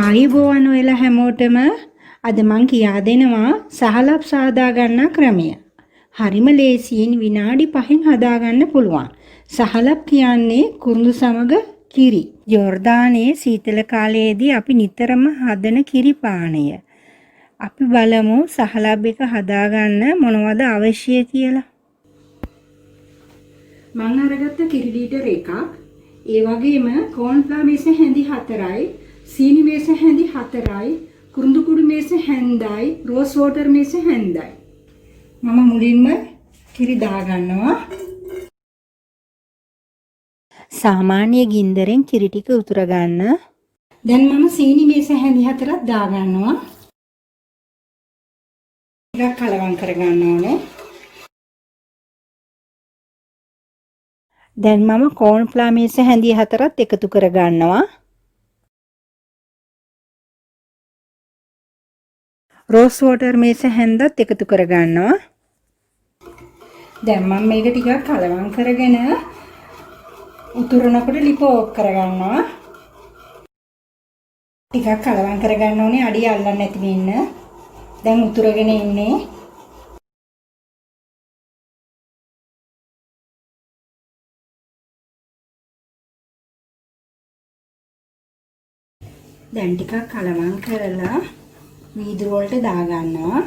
ආයුබෝවන් ඔයලා හැමෝටම අද මං කියා දෙනවා සහලප් සාදා ගන්න ක්‍රමය. හරිම ලේසියෙන් විනාඩි 5න් හදා ගන්න පුළුවන්. සහලප් කියන්නේ කුරුඳු සමග කිරි. ජෝර්දානයේ සීතල කාලයේදී අපි නිතරම හදන කිරි පානය. අපි බලමු සහලප් එක හදා ගන්න මොනවද අවශ්‍ය කියලා. මං අරගත්ත කිරි ලීටර් එකක්. ඒ වගේම කෝන්ෆ්ලවර් මේස හැඳි 4යි, සීනි මේස හැඳි 4යි, කුරුඳු කුඩු මේස හැන්දයි, රෝස් වෝටර් මේස හැන්දයි. මම මුලින්ම කිරි දා ගන්නවා. සාමාන්‍ය ගින්දරෙන් කිරි ටික උතුර ගන්න. දැන් මම සීනි මේස හැඳි 4ක් දා ගන්නවා. ටිකක් කලවම් කර ගන්න ඕනේ. දැන් මම කෝන්ෆ්ලවර් මේස හැඳි 4ත් එකතු කර ගන්නවා. රෝස් වෝටර් මේස හැන්දත් එකතු කර ගන්නවා. දැන් මම මේක ටිකක් කලවම් කරගෙන උතුරනකොට ලිප ඕෆ් කර ගන්නවා. ටිකක් කලවම් කර ගන්න ඕනේ අඩිය අල්ලන්න නැති වෙන්න. දැන් උතුරගෙන ඉන්නේ. දැන් ටිකක් කලවම් කරලා වීදුරු වලට දා ගන්නවා.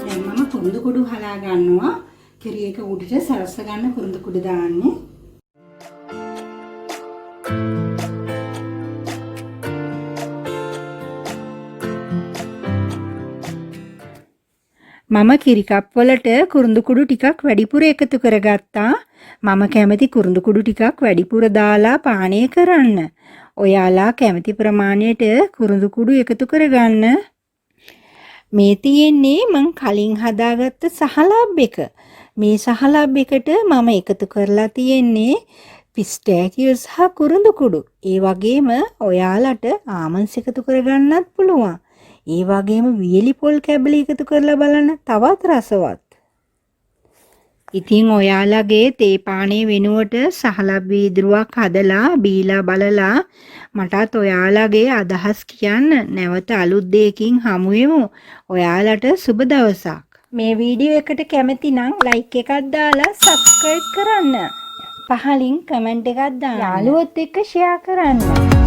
දැන් මම කුරුඳු කුඩු හලා ගන්නවා. කිරි එක උඩට සරස ගන්න කුරුඳු කුඩු දාන්නේ. මම කිරි කප් වලට කුරුඳු කුඩු ටිකක් වැඩිපුර එකතු කරගත්තා. මම කැමති කුරුඳු කුඩු ටිකක් වැඩිපුර දාලා පානය කරන්න. ඔයාලා කැමති ප්‍රමාණයට කුරුඳු කුඩු එකතු කරගන්න. මේ තියෙන්නේ මං කලින් හදාගත්ත සහලබ් එක. මේ සහලබ් එකට මම එකතු කරලා තියෙන්නේ පිස්ටෑකියෝ සහ කුරුඳු කුඩු. ඒ වගේම ඔයාලට ආමන්ඩ්ස් එකතු කරගන්නත් පුළුවන්. ඒ වගේම වියලි පොල් කැබලි එකතු කරලා බලන්න තවත් රසවත්. ඉතින් ඔයාලගේ තේ පානේ වෙනුවට සහලබ් වීදුරුවක් හදලා බීලා බලලා මටත් ඔයාලගේ අදහස් කියන්න. නැවත අලුත් දෙයකින් හමු වෙමු. ඔයාලට සුබ දවසක්. මේ වීඩියෝ එකට කැමති නම් ලයික් එකක් දාලා සබ්ස්ක්‍රයිබ් කරන්න. පහලින් කමෙන්ට් එකක් දාන්න. යාළුවොත් එක්ක ෂෙයා කරන්න.